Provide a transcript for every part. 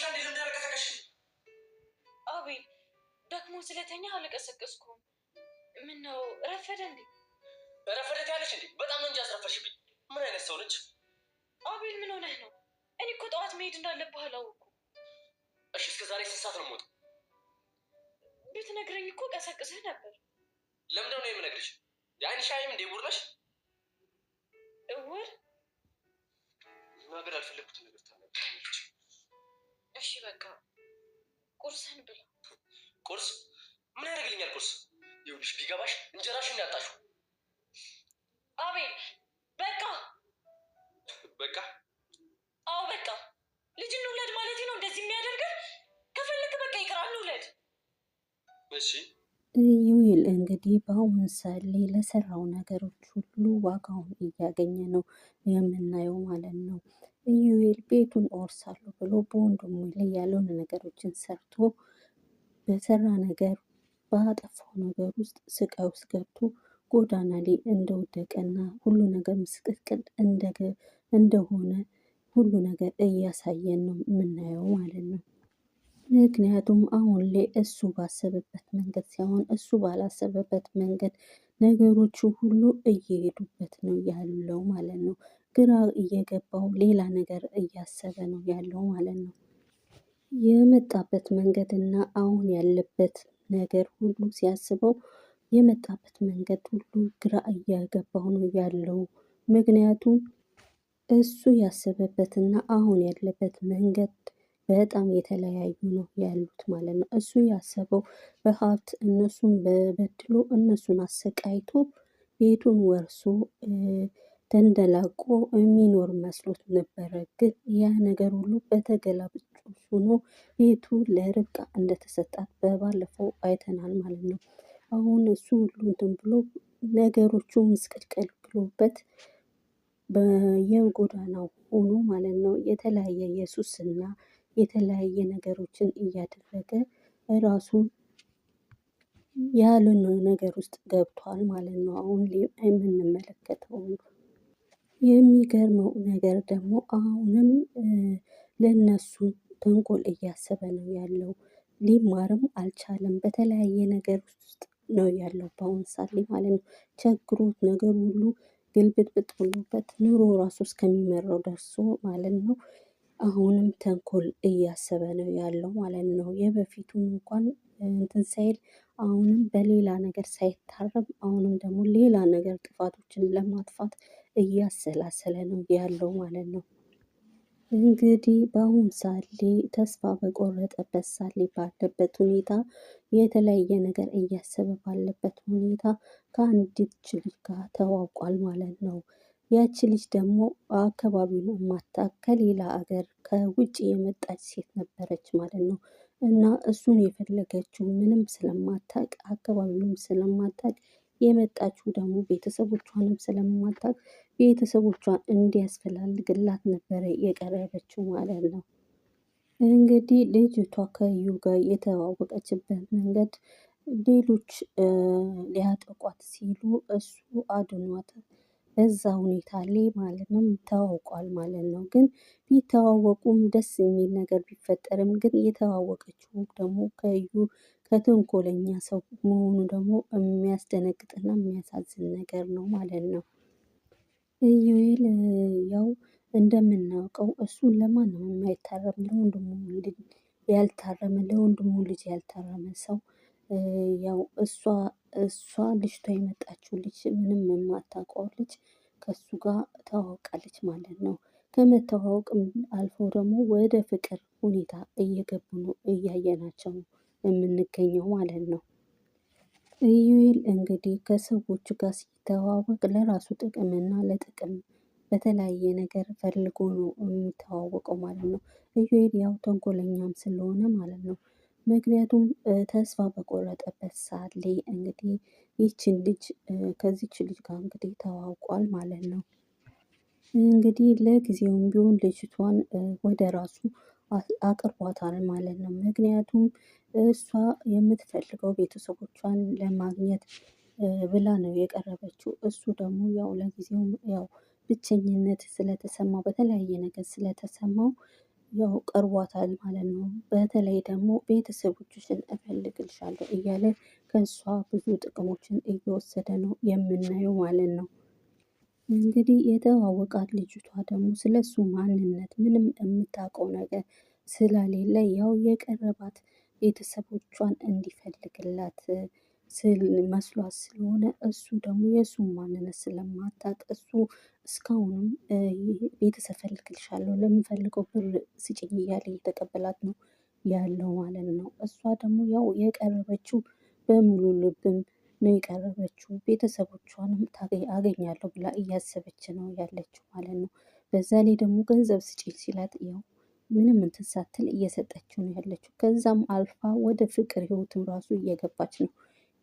አንዴ ለምን ያለቀሰቀሽ? አቤል ደግሞ ስለተኛ አልቀሰቀስኩም። ምን ነው ረፈደ እንዴ? ረፈደት ያለሽ እንዴ? በጣም ነው እንጂ አስረፈሽብኝ። ምን አይነት ሰው ነች? አቤል ምን ሆነህ ነው? እኔ እኮ ጠዋት መሄድ እንዳለብህ አላወኩም። እሺ እስከ ዛሬ ስንት ሰዓት ነው የምወጣው? ብትነግረኝ እኮ ቀሰቅስህ ነበር። ለምንድን ነው የምነግርሽ? የአይንሽ አይም እንዴ ቡር ነሽ? እውር ነገር አልፈለግኩትን ነገር ታነግሪያለሽ። እሺ በቃ ቁርስህን ብላ። ቁርስ ምን ያደርግልኛል ቁርስ? ይኸውልሽ ቢገባሽ እንጀራሽን ያጣሽው። አቤል በቃ በቃ አዎ በቃ ልጅ እንውለድ ማለት ነው እንደዚህ የሚያደርገን? ከፈለክ በቃ ይቅር እንውለድ። እሺ ዩኤል እንግዲህ በአሁኑ ሰዓት ላይ ለሰራው ነገሮች ሁሉ ዋጋውን እያገኘ ነው የምናየው ማለት ነው። ዩኤል ቤቱን እወርሳለሁ ብሎ በወንድሙ ላይ ያልሆነ ነገሮችን ሰርቶ በሰራ ነገር ባጠፋው ነገር ውስጥ ስቃይ ውስጥ ገብቶ ጎዳና ላይ እንደወደቀና ሁሉ ነገር ምስቅልቅል እንደሆነ ሁሉ ነገር እያሳየን ነው የምናየው ማለት ነው። ምክንያቱም አሁን ላይ እሱ ባሰበበት መንገድ ሳይሆን እሱ ባላሰበበት መንገድ ነገሮቹ ሁሉ እየሄዱበት ነው ያለው ማለት ነው። ግራ እየገባው ሌላ ነገር እያሰበ ነው ያለው ማለት ነው። የመጣበት መንገድ እና አሁን ያለበት ነገር ሁሉ ሲያስበው የመጣበት መንገድ ሁሉ ግራ እያገባው ነው ያለው። ምክንያቱም እሱ ያሰበበትና አሁን ያለበት መንገድ በጣም የተለያዩ ነው ያሉት ማለት ነው። እሱ ያሰበው በሀብት እነሱን በበድሎ እነሱን አሰቃይቶ ቤቱን ወርሶ ተንደላቆ የሚኖር መስሎት ነበረ። ግን ያ ነገር ሁሉ በተገላብጦሽ ሆኖ ቤቱ ለርብቃ እንደተሰጣት በባለፈው አይተናል ማለት ነው። አሁን እሱ ሁሉ እንትን ብሎ ነገሮቹ ምስቅልቅል ብሎበት በየጎዳናው ሆኖ ማለት ነው የተለያየ የሱስና የተለያየ ነገሮችን እያደረገ ራሱን ያልሆነ ነገር ውስጥ ገብቷል ማለት ነው። አሁን የምንመለከተው የሚገርመው ነገር ደግሞ አሁንም ለነሱ ተንኮል እያሰበ ነው ያለው። ሊማርም አልቻለም። በተለያየ ነገር ውስጥ ነው ያለው በአሁን ሰዓት ላይ ማለት ነው። ቸግሮት ነገር ሁሉ ግልብጥብጥ ብሎበት ኑሮ ራሱ እስከሚመራው ደርሶ ማለት ነው። አሁንም ተንኮል እያሰበ ነው ያለው ማለት ነው። የበፊቱን እንኳን እንትን ሳይል አሁንም በሌላ ነገር ሳይታረም አሁንም ደግሞ ሌላ ነገር ጥፋቶችን ለማጥፋት እያሰላሰለ ነው ያለው ማለት ነው። እንግዲህ በአሁን ሰዓት ላይ ተስፋ በቆረጠበት ሰዓት ላይ ባለበት ሁኔታ የተለያየ ነገር እያሰበ ባለበት ሁኔታ ከአንዲት ልጅ ጋር ተዋውቋል ማለት ነው። ያቺ ልጅ ደግሞ አካባቢውን የማታውቅ ከሌላ አገር ከውጭ የመጣች ሴት ነበረች ማለት ነው። እና እሱን የፈለገችው ምንም ስለማታውቅ አካባቢውንም ስለማታውቅ የመጣችው ደግሞ ቤተሰቦቿንም ስለማታውቅ ቤተሰቦቿን እንዲያስፈላልግላት ነበረ የቀረበችው ማለት ነው። እንግዲህ ልጅቷ ከዩ ጋር የተዋወቀችበት መንገድ ሌሎች ሊያጠቋት ሲሉ እሱ አድኗት በዛ ሁኔታ ላይ ማለት ነው ተዋውቋል ማለት ነው። ግን ቢተዋወቁም ደስ የሚል ነገር ቢፈጠርም ግን የተዋወቀችው ደግሞ ከዩ ከተንኮለኛ ሰው መሆኑ ደግሞ የሚያስደነግጥና የሚያሳዝን ነገር ነው ማለት ነው። ኢዩኤል ያው እንደምናውቀው እሱን ለማንም የማይታረም ለወንድሙ ልጅ ያልታረመ ሰው ያው እሷ ልጅቷ የመጣችው ልጅ ምንም የማታውቀው ልጅ ከሱ ጋር ተዋውቃለች ማለት ነው። ከመተዋወቅም አልፎ ደግሞ ወደ ፍቅር ሁኔታ እየገቡ ነው እያየናቸው የምንገኘው ማለት ነው። ኢዩኤል እንግዲህ ከሰዎቹ ጋር ሲተዋወቅ ለራሱ ጥቅምና ለጥቅም በተለያየ ነገር ፈልጎ ነው የሚተዋወቀው ማለት ነው። ኢዩኤል ያው ተንኮለኛም ስለሆነ ማለት ነው። ምክንያቱም ተስፋ በቆረጠበት ሰዓት ላይ እንግዲህ ይችን ልጅ ከዚች ልጅ ጋር እንግዲህ ተዋውቋል ማለት ነው። እንግዲህ ለጊዜውም ቢሆን ልጅቷን ወደ ራሱ አቅርቧታል ማለት ነው። ምክንያቱም እሷ የምትፈልገው ቤተሰቦቿን ለማግኘት ብላ ነው የቀረበችው። እሱ ደግሞ ያው ለጊዜው ያው ብቸኝነት ስለተሰማው በተለያየ ነገር ስለተሰማው ያው ቀርቧታል ማለት ነው። በተለይ ደግሞ ቤተሰቦችሽን እፈልግልሻለሁ እያለ ከእሷ ብዙ ጥቅሞችን እየወሰደ ነው የምናየው ማለት ነው። እንግዲህ የተዋወቃት ልጅቷ ደግሞ ስለ እሱ ማንነት ምንም የምታውቀው ነገር ስለሌለ ያው የቀረባት ቤተሰቦቿን እንዲፈልግላት ስል መስሏት ስለሆነ እሱ ደግሞ የእሱን ማንነት ስለማታውቅ እሱ እስካሁንም ቤተሰብ እፈልግልሻለሁ ለምፈልገው ብር ስጭኝ እያለ እየተቀበላት ነው ያለው ማለት ነው። እሷ ደግሞ ያው የቀረበችው በሙሉ ልብም ነው የቀረበችው። ቤተሰቦቿንም አገኛለሁ ብላ እያሰበች ነው ያለችው ማለት ነው። በዛ ላይ ደግሞ ገንዘብ ስጪኝ ሲላት ያው ምንም እንትን ሳትል እየሰጠችው ነው ያለችው። ከዛም አልፋ ወደ ፍቅር ህይወትም ራሱ እየገባች ነው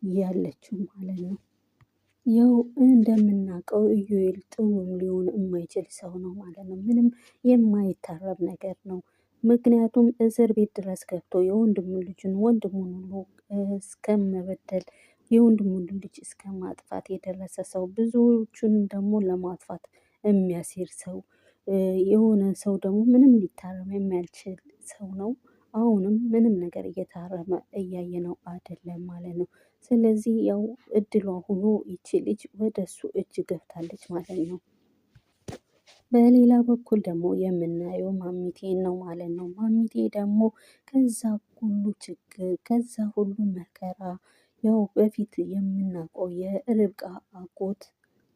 ያለችው ማለት ነው። ያው እንደምናውቀው ኢዩኤል ጥሩም ሊሆን የማይችል ሰው ነው ማለት ነው። ምንም የማይታረብ ነገር ነው። ምክንያቱም እስር ቤት ድረስ ገብቶ የወንድሙን ልጅን ወንድሙን ሁሉ እስከ መበደል የወንድሙን ልጅ እስከ ማጥፋት የደረሰ ሰው፣ ብዙዎቹን ደግሞ ለማጥፋት የሚያሴር ሰው የሆነ ሰው ደግሞ ምንም ሊታረም የማይችል ሰው ነው። አሁንም ምንም ነገር እየታረመ እያየ ነው አይደለም ማለት ነው። ስለዚህ ያው እድሏ ሆኖ ይቺ ልጅ ወደ እሱ እጅ ገብታለች ማለት ነው። በሌላ በኩል ደግሞ የምናየው ማሚቴን ነው ማለት ነው። ማሚቴ ደግሞ ከዛ ሁሉ ችግር ከዛ ሁሉ መከራ ያው በፊት የምናውቀው የርብቃ አጎት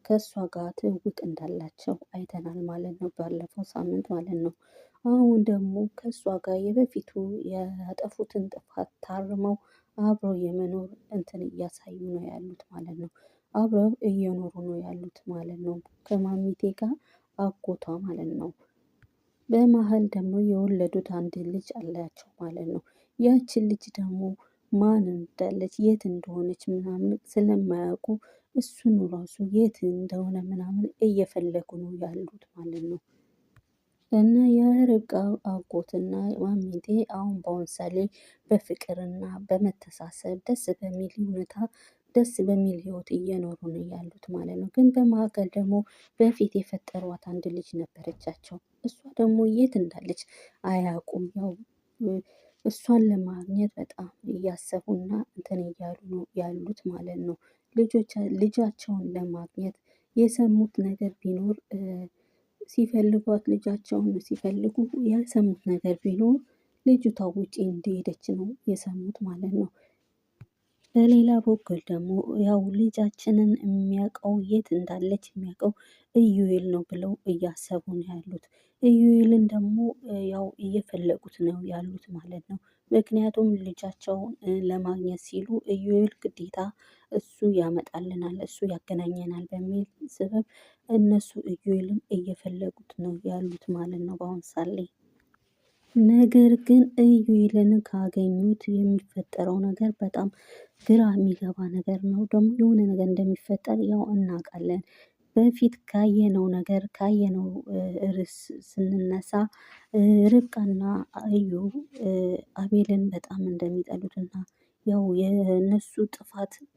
ከእሷ ጋር ትውውቅ እንዳላቸው አይተናል ማለት ነው፣ ባለፈው ሳምንት ማለት ነው። አሁን ደግሞ ከእሷ ጋር የበፊቱ ያጠፉትን ጥፋት ታርመው አብረው የመኖር እንትን እያሳዩ ነው ያሉት ማለት ነው። አብረው እየኖሩ ነው ያሉት ማለት ነው ከማሚቴ ጋር አጎቷ ማለት ነው። በመሀል ደግሞ የወለዱት አንድ ልጅ አላቸው ማለት ነው። ያችን ልጅ ደግሞ ማን እንዳለች የት እንደሆነች ምናምን ስለማያውቁ እሱን ራሱ የት እንደሆነ ምናምን እየፈለጉ ነው ያሉት ማለት ነው። እና የርብቃ አጎትና ማሚቴ አሁን በአሁን ሰዓት ላይ በፍቅርና በመተሳሰብ ደስ በሚል ሁኔታ ደስ በሚል ህይወት እየኖሩ ነው ያሉት ማለት ነው። ግን በመካከል ደግሞ በፊት የፈጠሯት አንድ ልጅ ነበረቻቸው። እሷ ደግሞ የት እንዳለች አያውቁም። ያው እሷን ለማግኘት በጣም እያሰቡና እንትን እያሉ ነው ያሉት ማለት ነው። ልጃቸውን ለማግኘት የሰሙት ነገር ቢኖር ሲፈልጓት ልጃቸውን ሲፈልጉ ያሰሙት ነገር ቢኖር ልጅቷ ውጪ እንደሄደች ነው የሰሙት ማለት ነው። በሌላ በኩል ደግሞ ያው ልጃችንን የሚያውቀው የት እንዳለች የሚያውቀው ኢዩኤል ነው ብለው እያሰቡ ነው ያሉት። ኢዩኤልን ደግሞ ያው እየፈለጉት ነው ያሉት ማለት ነው። ምክንያቱም ልጃቸውን ለማግኘት ሲሉ ኢዩኤል ግዴታ እሱ ያመጣልናል እሱ ያገናኘናል በሚል ስበብ እነሱ ኢዩኤልን እየፈለጉት ነው ያሉት ማለት ነው በአሁን ሰዓት ላይ። ነገር ግን ኢዩኤልን ካገኙት የሚፈጠረው ነገር በጣም ግራ የሚገባ ነገር ነው። ደግሞ የሆነ ነገር እንደሚፈጠር ያው እናውቃለን። በፊት ካየነው ነገር ካየነው ርዕስ ስንነሳ ርብቃና እዩ አቤልን በጣም እንደሚጠሉትና ያው የነሱ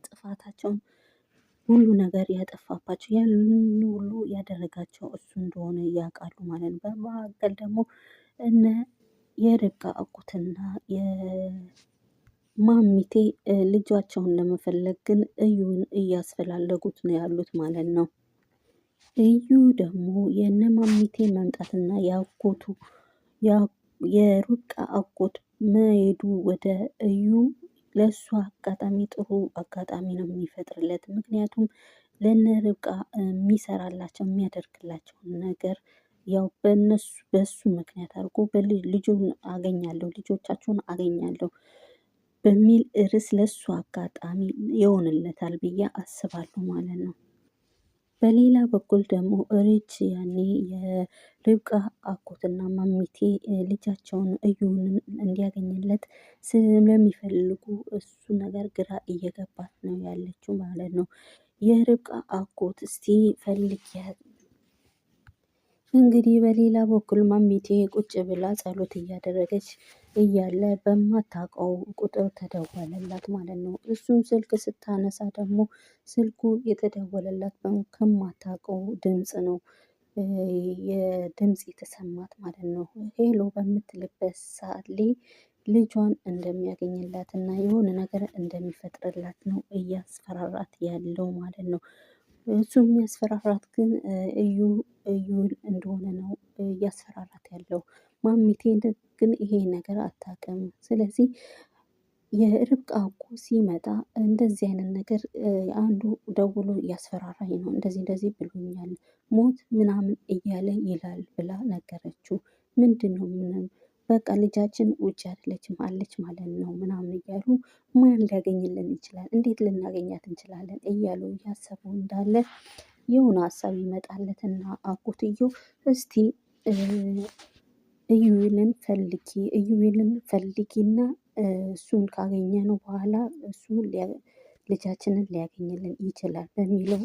ጥፋታቸውን ሁሉ ነገር ያጠፋባቸው ያንን ሁሉ ያደረጋቸው እሱ እንደሆነ ያውቃሉ ማለት ነው። በመካከል ደግሞ እነ የርብቃ አጎትና የማሚቴ ልጃቸውን ለመፈለግ ግን እዩን እያስፈላለጉት ነው ያሉት ማለት ነው። እዩ ደግሞ የእነ ማሚቴ መምጣትና ያጎቱ የርብቃ አጎት መሄዱ ወደ እዩ ለእሱ አጋጣሚ ጥሩ አጋጣሚ ነው የሚፈጥርለት። ምክንያቱም ለነ ርብቃ የሚሰራላቸው የሚያደርግላቸውን ነገር ያው በሱ ምክንያት አድርጎ ልጁን አገኛለሁ ልጆቻችሁን አገኛለሁ በሚል ርዕስ ለሱ አጋጣሚ ይሆንለታል ብዬ አስባለሁ ማለት ነው። በሌላ በኩል ደግሞ ሪች ያኔ የርብቃ አጎትና ማሚቴ ልጃቸውን እዩን እንዲያገኝለት ስለሚፈልጉ እሱ ነገር ግራ እየገባት ነው ያለችው ማለት ነው። የርብቃ አጎት እስቲ ፈልጊያት። እንግዲህ በሌላ በኩል ማሚቴ ቁጭ ብላ ጸሎት እያደረገች እያለ በማታውቀው ቁጥር ተደወለላት ማለት ነው። እሱን ስልክ ስታነሳ ደግሞ ስልኩ የተደወለላት ከማታውቀው ድምፅ ነው። የድምፅ የተሰማት ማለት ነው። ሄሎ በምትልበት ሰዓት ላይ ልጇን እንደሚያገኝላት እና የሆነ ነገር እንደሚፈጥርላት ነው እያስፈራራት ያለው ማለት ነው። እሱ የሚያስፈራራት ግን እዩ እንደሆነ ነው እያስፈራራት ያለው። ማሚቴ ግን ይሄ ነገር አታውቅም። ስለዚህ የርብቃ አጎት ሲመጣ እንደዚህ አይነት ነገር አንዱ ደውሎ እያስፈራራኝ ነው፣ እንደዚህ እንደዚህ ብሎኛል፣ ሞት ምናምን እያለ ይላል ብላ ነገረችው። ምንድን ነው ምንም በቃ ልጃችን ውጭ አይደለችም አለች ማለት ነው ምናምን እያሉ ማን ሊያገኝልን ይችላል? እንዴት ልናገኛት እንችላለን? እያሉ እያሰቡ እንዳለ የሆነ ሀሳብ ይመጣለትና አጎትየው እስቲ እዩኤልን ፈልጊና እሱን ካገኘነው በኋላ እሱ ልጃችንን ሊያገኝልን ይችላል በሚለው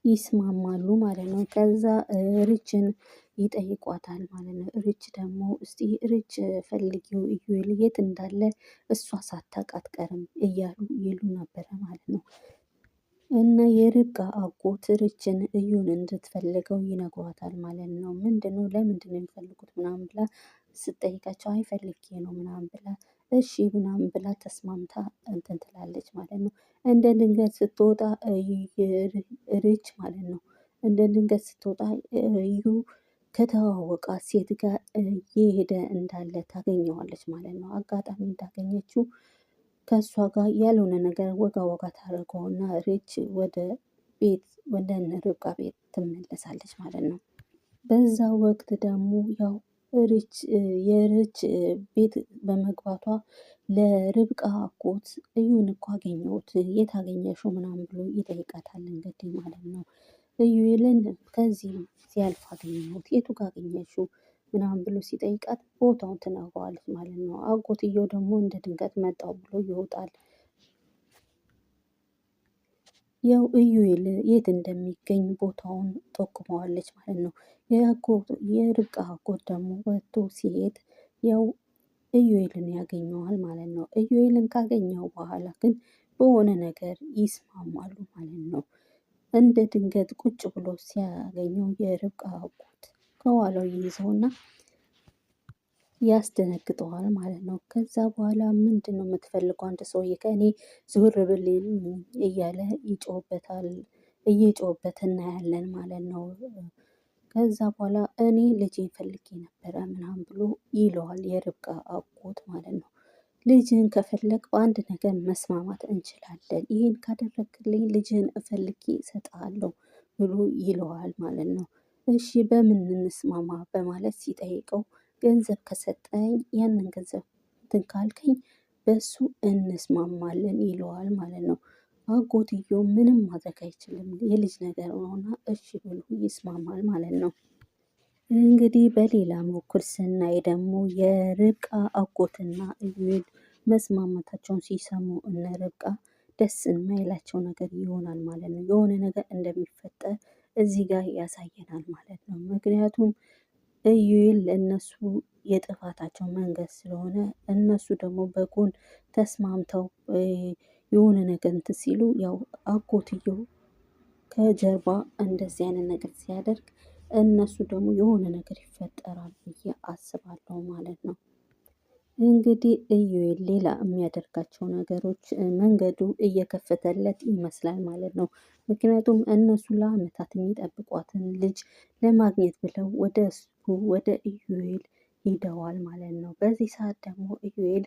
ይስማማሉ ማለት ነው። ከዛ ርችን ይጠይቋታል ማለት ነው። ርች ደግሞ እስቲ ርች ፈልጊው ኢዩኤል የት እንዳለ እሷ ሳታውቅ አትቀርም እያሉ ይሉ ነበረ ማለት ነው። እና የርብቃ አጎት ርችን እዩን እንድትፈልገው ይነግሯታል ማለት ነው። ምንድነው ለምንድነው የሚፈልጉት ምናምን ብላ ስትጠይቃቸው አይ ፈልጌ ነው ምናምን ብላ እሺ ምናምን ብላ ተስማምታ እንትን ትላለች ማለት ነው። እንደ ድንገት ስትወጣ ርች ማለት ነው እንደ ድንገት ስትወጣ እዩ ከተዋወቃት ሴት ጋር እየሄደ እንዳለ ታገኘዋለች ማለት ነው። አጋጣሚ እንዳገኘችው ከእሷ ጋር ያልሆነ ነገር ወጋ ወጋ ታደርገውና ርች ወደ እነ ርብቃ ቤት ትመለሳለች ማለት ነው። በዛ ወቅት ደግሞ ያው የርች ቤት በመግባቷ ለርብቃ አጎት እዩን እኮ አገኘሁት የት አገኘሽው ምናምን ብሎ ይጠይቃታል እንግዲህ ማለት ነው። እዩኤልን ከዚህ ሲያልፍ አገኘሁት የቱ ጋር አገኘሽው ምናምን ብሎ ሲጠይቃት ቦታውን ትነግረዋለች ማለት ነው። አጎትየው ደግሞ እንደ ድንገት መጣው ብሎ ይወጣል። ያው ኢዩኤል የት እንደሚገኝ ቦታውን ጠቁመዋለች ማለት ነው። የርብቃ አጎት ደግሞ ወጥቶ ሲሄድ ያው ኢዩኤልን ያገኘዋል ማለት ነው። ኢዩኤልን ካገኘው በኋላ ግን በሆነ ነገር ይስማማሉ ማለት ነው። እንደ ድንገት ቁጭ ብሎ ሲያገኘው የርብቃ አጎት ከኋላው ይይዘውና ያስደነግጠዋል ማለት ነው። ከዛ በኋላ ምንድን ነው የምትፈልገው አንድ ሰውዬ ከእኔ ዞር ብል እያለ ይጮህበታል። እየጮህበት እናያለን ማለት ነው። ከዛ በኋላ እኔ ልጄን ፈልጌ ነበረ ምናምን ብሎ ይለዋል የርብቃ አጎት ማለት ነው። ልጅህን ከፈለግ በአንድ ነገር መስማማት እንችላለን፣ ይህን ካደረግልኝ ልጅህን እፈልጌ እሰጥሃለሁ ብሎ ይለዋል ማለት ነው። እሺ በምን እንስማማ በማለት ሲጠይቀው ገንዘብ ከሰጠኝ ያንን ገንዘብ እንትን ካልከኝ በሱ እንስማማለን ይለዋል ማለት ነው። አጎትየው ምንም ማድረግ አይችልም የልጅ ነገር ነውና እሺ ብሎ ይስማማል ማለት ነው። እንግዲህ በሌላ በኩል ስናይ ደግሞ የርብቃ አጎትና ኢዩኤል መስማማታቸውን ሲሰሙ እነ ርብቃ ደስ የማይላቸው ነገር ይሆናል ማለት ነው። የሆነ ነገር እንደሚፈጠር እዚህ ጋር ያሳየናል ማለት ነው። ምክንያቱም ኢዩኤል ለእነሱ የጥፋታቸው መንገድ ስለሆነ እነሱ ደግሞ በጎን ተስማምተው የሆነ ነገር እንትን ሲሉ ያው አጎትየው ከጀርባ እንደዚህ አይነት ነገር ሲያደርግ እነሱ ደግሞ የሆነ ነገር ይፈጠራል ብዬ አስባለሁ ማለት ነው። እንግዲህ ኢዩኤል ሌላ የሚያደርጋቸው ነገሮች መንገዱ እየከፈተለት ይመስላል ማለት ነው። ምክንያቱም እነሱ ለአመታት የሚጠብቋትን ልጅ ለማግኘት ብለው ወደ ኢዩኤል ሂደዋል ማለት ነው። በዚህ ሰዓት ደግሞ ኢዩኤል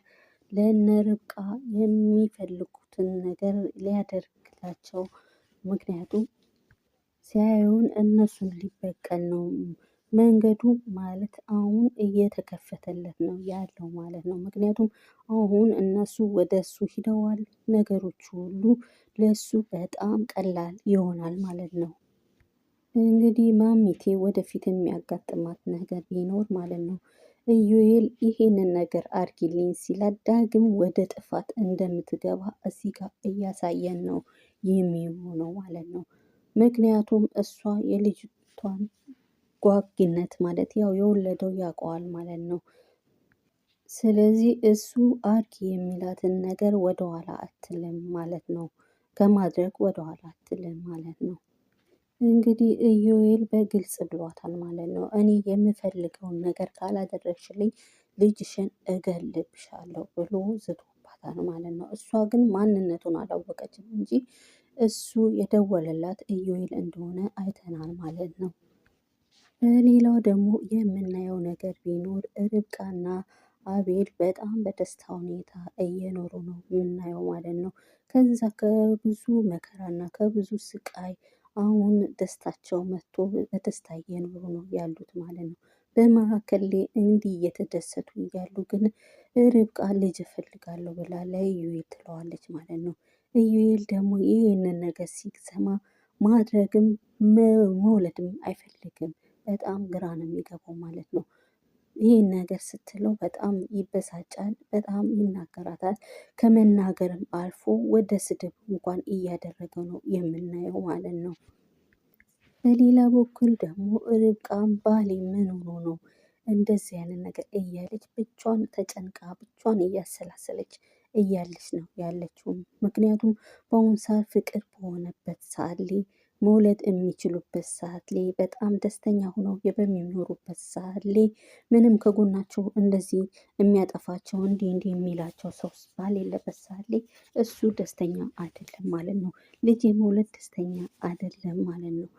ለእነ ርብቃ የሚፈልጉትን ነገር ሊያደርግላቸው ምክንያቱም ሲያዩን እነሱን ሊበቀል ነው። መንገዱ ማለት አሁን እየተከፈተለት ነው ያለው ማለት ነው። ምክንያቱም አሁን እነሱ ወደ እሱ ሂደዋል። ነገሮች ሁሉ ለሱ በጣም ቀላል ይሆናል ማለት ነው። እንግዲህ ማሚቴ ወደፊት የሚያጋጥማት ነገር ቢኖር ማለት ነው ኢዩኤል ይሄንን ነገር አድርጊልኝ ሲላት ዳግም ወደ ጥፋት እንደምትገባ እዚህ ጋር እያሳየን ነው የሚሆነው ማለት ነው። ምክንያቱም እሷ የልጅቷን ጓግነት ማለት ያው የወለደው ያውቀዋል ማለት ነው። ስለዚህ እሱ አድርጊ የሚላትን ነገር ወደኋላ አትልም ማለት ነው። ከማድረግ ወደኋላ አትልም ማለት ነው። እንግዲህ ኢዮኤል በግልጽ ብሏታል ማለት ነው። እኔ የምፈልገውን ነገር ካላደረግሽልኝ ልጅሽን እገልብሻለሁ ብሎ ዝቶባታል ማለት ነው። እሷ ግን ማንነቱን አላወቀችም እንጂ እሱ የደወለላት ኢዮኤል እንደሆነ አይተናል ማለት ነው። ሌላው ደግሞ የምናየው ነገር ቢኖር ርብቃና አቤል በጣም በደስታ ሁኔታ እየኖሩ ነው የምናየው ማለት ነው። ከዛ ከብዙ መከራና ከብዙ ስቃይ አሁን ደስታቸው መጥቶ በደስታ እየኖሩ ነው ያሉት ማለት ነው። በመካከል ላይ እንዲህ እየተደሰቱ እያሉ ግን ርብቃ ልጅ እፈልጋለሁ ብላ ለኢዩኤል ትለዋለች ማለት ነው። ኢዩኤል ደግሞ ይህንን ነገር ሲሰማ ማድረግም መውለድም አይፈልግም። በጣም ግራ ነው የሚገባው ማለት ነው። ይህን ነገር ስትለው በጣም ይበሳጫል፣ በጣም ይናገራታል። ከመናገርም አልፎ ወደ ስድብ እንኳን እያደረገው ነው የምናየው ማለት ነው። በሌላ በኩል ደግሞ ርብቃም ባሌ ምን ሆኖ ነው እንደዚህ ያለ ነገር እያለች ብቻዋን ተጨንቃ ብቻዋን እያሰላሰለች እያለች ነው ያለችው። ምክንያቱም በአሁኑ ሰዓት ፍቅር በሆነበት ሰዓት ላይ መውለድ የሚችሉበት ሰዓት ላይ በጣም ደስተኛ ሆነው በሚኖሩበት ሰዓት ላይ ምንም ከጎናቸው እንደዚህ የሚያጠፋቸው እንዲህ የሚላቸው ሰው ባሌለበት ሰዓት ላይ እሱ ደስተኛ አይደለም ማለት ነው። ልጅ የመውለድ ደስተኛ አይደለም ማለት ነው።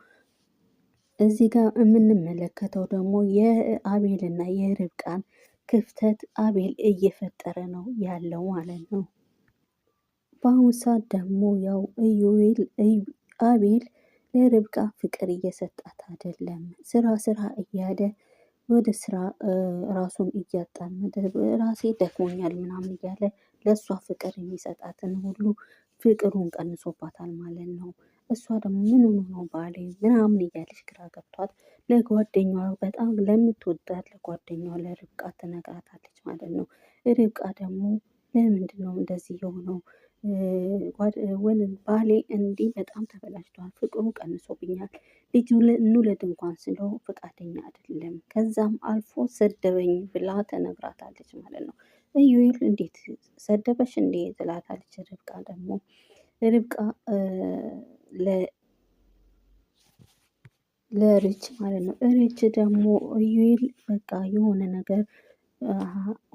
እዚህ ጋር የምንመለከተው ደግሞ የአቤልና የርብቃን ክፍተት አቤል እየፈጠረ ነው ያለው ማለት ነው። በአሁኑ ሰዓት ደግሞ ያው አቤል ለርብቃ ፍቅር እየሰጣት አይደለም። ስራ እያለ ወደ ስራ ራሱን እያጣመደ ራሴ ደክሞኛል ምናምን እያለ ለእሷ ፍቅር የሚሰጣትን ሁሉ ፍቅሩን ቀንሶባታል ማለት ነው። እሷ ደግሞ ምን ሆኖ ነው ባሌ ምናምን እያለች ግራ ገብቷት ለጓደኛዋ በጣም ለምትወዳት ለጓደኛዋ ለርብቃ ትነግራታለች ማለት ነው። ርብቃ ደግሞ ለምንድን ነው እንደዚህ የሆነው? ባሌ እንዲህ በጣም ተበላሽቷል፣ ፍቅሩ ቀንሶብኛል፣ ልጁ እንውለድ እንኳን ስለው ፈቃደኛ አይደለም፣ ከዛም አልፎ ሰደበኝ ብላ ተነግራታለች ማለት ነው። ኢዩኤል እንዴት ሰደበሽ እንዴ ትላታለች። ርብቃ ደግሞ ለርች ማለት ነው። ርች ደግሞ ኢዩኤል በቃ የሆነ ነገር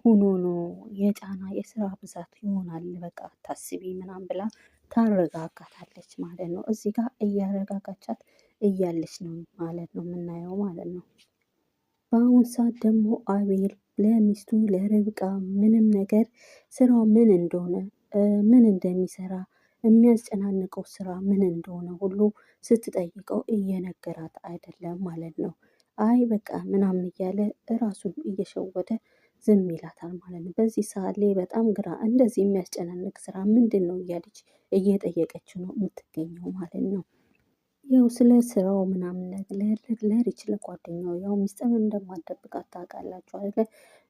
ሆኖ ነው የጫና የስራ ብዛት ይሆናል በቃ ታስቢ ምናምን ብላ ታረጋጋታለች ማለት ነው። እዚህ ጋር እያረጋጋቻት እያለች ነው ማለት ነው የምናየው ማለት ነው። በአሁን ሰዓት ደግሞ አቤል ለሚስቱ ለርብቃ ምንም ነገር ስራው ምን እንደሆነ ምን እንደሚሰራ የሚያስጨናንቀው ስራ ምን እንደሆነ ሁሉ ስትጠይቀው እየነገራት አይደለም ማለት ነው። አይ በቃ ምናምን እያለ እራሱን እየሸወደ ዝም ይላታል ማለት ነው። በዚህ ሰዓት ላይ በጣም ግራ እንደዚህ የሚያስጨናንቅ ስራ ምንድን ነው እያለች እየጠየቀችው ነው የምትገኘው ማለት ነው። ያው ስለ ስራው ምናምን ለሪች ለጓደኛው ያው ሚስጥር እንደማትደብቃት ታውቃላችሁ አይደለ?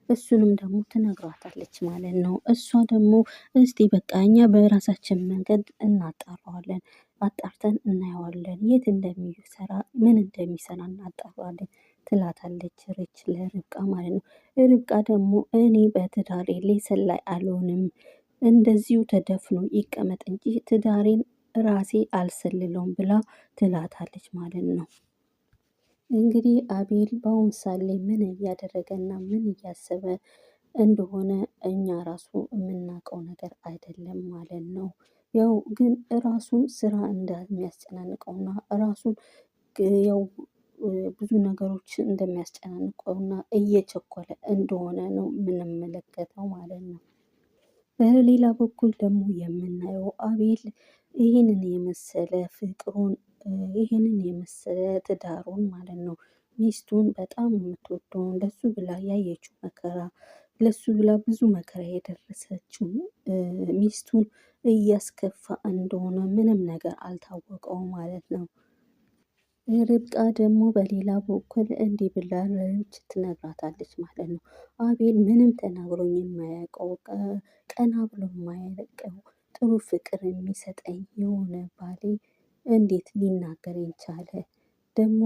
እሱንም ደግሞ ትነግራታለች ማለት ነው። እሷ ደግሞ እስቲ በቃ እኛ በራሳችን መንገድ እናጣራዋለን፣ አጣርተን እናየዋለን፣ የት እንደሚሰራ ምን እንደሚሰራ እናጣራዋለን ትላታለች ሪች ለርብቃ ማለት ነው። ርብቃ ደግሞ እኔ በትዳሬ ላይ ሰላይ አልሆንም፣ እንደዚሁ ተደፍኖ ይቀመጥ እንጂ ትዳሬን ራሴ አልሰልለውም ብላ ትላታለች ማለት ነው። እንግዲህ አቤል በአሁን ሰዓት ላይ ምን እያደረገና ምን እያሰበ እንደሆነ እኛ ራሱ የምናውቀው ነገር አይደለም ማለት ነው። ያው ግን ራሱን ስራ እንደሚያስጨናንቀውና ራሱን ያው ብዙ ነገሮች እንደሚያስጨናንቀውና እየቸኮለ እንደሆነ ነው የምንመለከተው ማለት ነው። በሌላ በኩል ደግሞ የምናየው አቤል ይህንን የመሰለ ፍቅሩን ይህንን የመሰለ ትዳሩን ማለት ነው ሚስቱን በጣም የምትወደውን ለሱ ብላ ያየችው መከራ ለሱ ብላ ብዙ መከራ የደረሰችው ሚስቱን እያስከፋ እንደሆነ ምንም ነገር አልታወቀውም ማለት ነው። ርብቃ ደግሞ በሌላ በኩል እንዲህ ብላ ለርች ትነግራታለች ማለት ነው። አቤል ምንም ተናግሮኝ የማያውቀው ቀና ብሎ የማያውቀው ጥሩ ፍቅር የሚሰጠኝ የሆነ ባሌ እንዴት ሊናገረኝ ቻለ? ደግሞ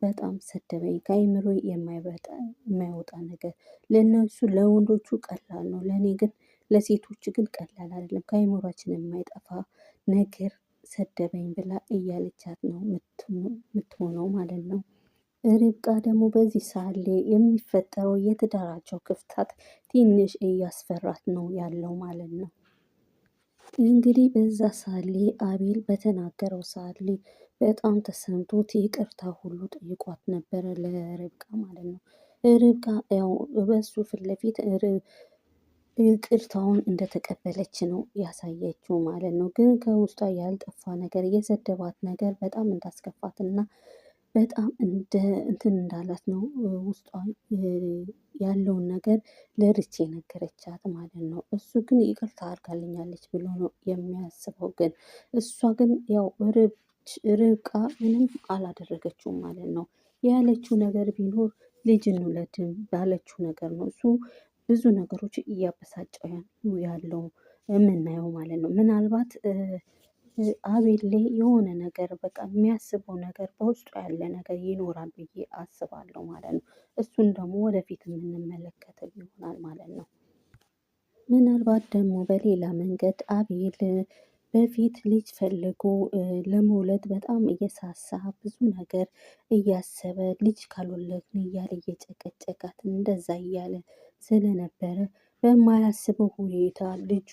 በጣም ሰደበኝ። ከአይምሮ የማይወጣ ነገር ለእነሱ ለወንዶቹ ቀላል ነው፣ ለእኔ ግን ለሴቶች ግን ቀላል አይደለም። ከአይምሯችን የማይጠፋ ነገር ሰደበኝ ብላ እያለቻት ነው የምትሆነው ማለት ነው። ርብቃ ደግሞ በዚህ ሰዓት ላይ የሚፈጠረው የትዳራቸው ክፍተት ትንሽ እያስፈራት ነው ያለው ማለት ነው። እንግዲህ በዛ ሰዓት ላይ አቤል በተናገረው ሰዓት ላይ በጣም ተሰምቶት ይቅርታ ሁሉ ጠይቋት ነበረ ለርብቃ ማለት ነው። ርብቃ ያው በሱ ፊት ለፊት ይቅርታውን እንደተቀበለች ነው ያሳየችው ማለት ነው። ግን ከውስጧ ያልጠፋ ነገር የሰደባት ነገር በጣም እንዳስከፋት እና በጣም እንትን እንዳላት ነው ውስጧ ያለውን ነገር ለርቼ ነገረቻት ማለት ነው። እሱ ግን ይቅርታ አድርጋልኛለች ብሎ ነው የሚያስበው። ግን እሷ ግን ያው ርብቃ ምንም አላደረገችውም ማለት ነው። ያለችው ነገር ቢኖር ልጅ እንውለድም ባለችው ነገር ነው። እሱ ብዙ ነገሮች እያበሳጨው ያለው የምናየው ማለት ነው። ምናልባት አቤል ላይ የሆነ ነገር በቃ የሚያስበው ነገር በውስጡ ያለ ነገር ይኖራል ብዬ አስባለሁ ማለት ነው። እሱን ደግሞ ወደፊት የምንመለከተው ይሆናል ማለት ነው። ምናልባት ደግሞ በሌላ መንገድ አቤል በፊት ልጅ ፈልጎ ለመውለድ በጣም እየሳሳ ብዙ ነገር እያሰበ ልጅ ካልወለድን እያለ እየጨቀጨቃት እንደዛ እያለ ስለነበረ በማያስበው ሁኔታ ልጁ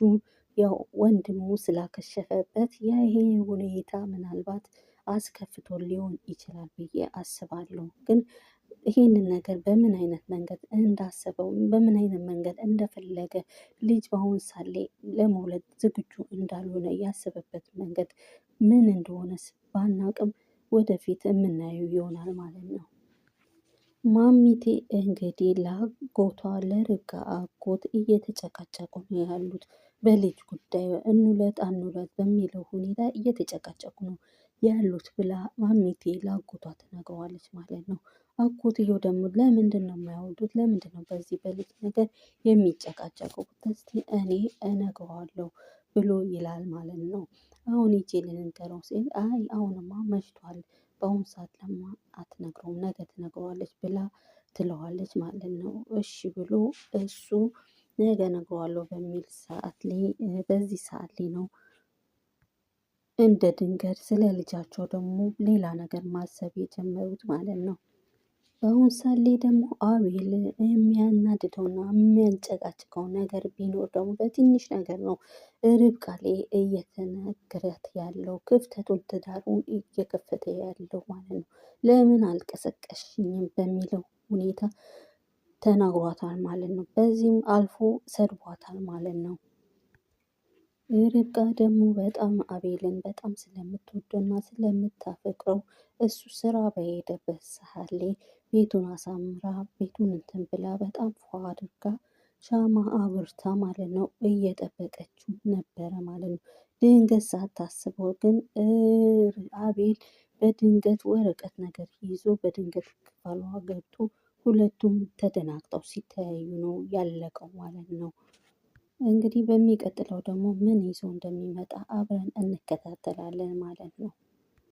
ያው ወንድሙ ስላከሸፈበት ይሄ ሁኔታ ምናልባት አስከፍቶ ሊሆን ይችላል ብዬ አስባለሁ። ግን ይሄንን ነገር በምን አይነት መንገድ እንዳሰበው በምን አይነት መንገድ እንደፈለገ ልጅ በአሁን ሳሌ ለመውለድ ዝግጁ እንዳልሆነ ያሰበበት መንገድ ምን እንደሆነስ ባናቅም ወደፊት የምናየው ይሆናል ማለት ነው። ማሚቴ እንግዲህ ለአጎቷ ለርብቃ አጎት እየተጨቃጨቁ ነው ያሉት። በልጅ ጉዳይ እንውለድ አንውለድ በሚለው ሁኔታ እየተጨቃጨቁ ነው ያሉት ብላ ማሚቴ ለአጎቷ ትነግረዋለች ማለት ነው። አጎትየው ደግሞ ለምንድን ነው የማያወዱት? ለምንድን ነው በዚህ በልጅ ነገር የሚጨቃጨቁት? እስቲ እኔ እነግረዋለሁ ብሎ ይላል ማለት ነው። አሁን ሂጄ ልንገረው ሲል አይ አሁንማ መሽቷል፣ በአሁኑ ሰዓት ለማ አትነግረውም፣ ነገ ትነግረዋለች ብላ ትለዋለች ማለት ነው። እሺ ብሎ እሱ ነገ እነግረዋለሁ በሚል ሰዓት ላይ በዚህ ሰዓት ላይ ነው እንደ ድንገት ስለ ልጃቸው ደግሞ ሌላ ነገር ማሰብ የጀመሩት ማለት ነው። በአሁን ሰዓት ላይ ደግሞ አቤል የሚያናድደውና የሚያንጨቃጭቀው ነገር ቢኖር ደግሞ በትንሽ ነገር ነው ርብቃ ላይ እየተነገረት ያለው ክፍተቱን ትዳሩን እየከፈተ ያለው ማለት ነው። ለምን አልቀሰቀሽኝም በሚለው ሁኔታ ተናግሯታል ማለት ነው። በዚህም አልፎ ሰድቧታል ማለት ነው። ርብቃ ደግሞ በጣም አቤልን በጣም ስለምትወደውና ስለምታፈቅረው እሱ ስራ በሄደበት ሰዓት ላይ ቤቱን አሳምራ ቤቱን እንትን ብላ በጣም ፏ አድርጋ ሻማ አብርታ ማለት ነው እየጠበቀችው ነበረ ማለት ነው። ድንገት ሳታስበው ግን አቤል በድንገት ወረቀት ነገር ይዞ በድንገት ክፍሏ ገብቶ ሁለቱም ተደናግጠው ሲተያዩ ነው ያለቀው ማለት ነው። እንግዲህ በሚቀጥለው ደግሞ ምን ይዞ እንደሚመጣ አብረን እንከታተላለን ማለት ነው።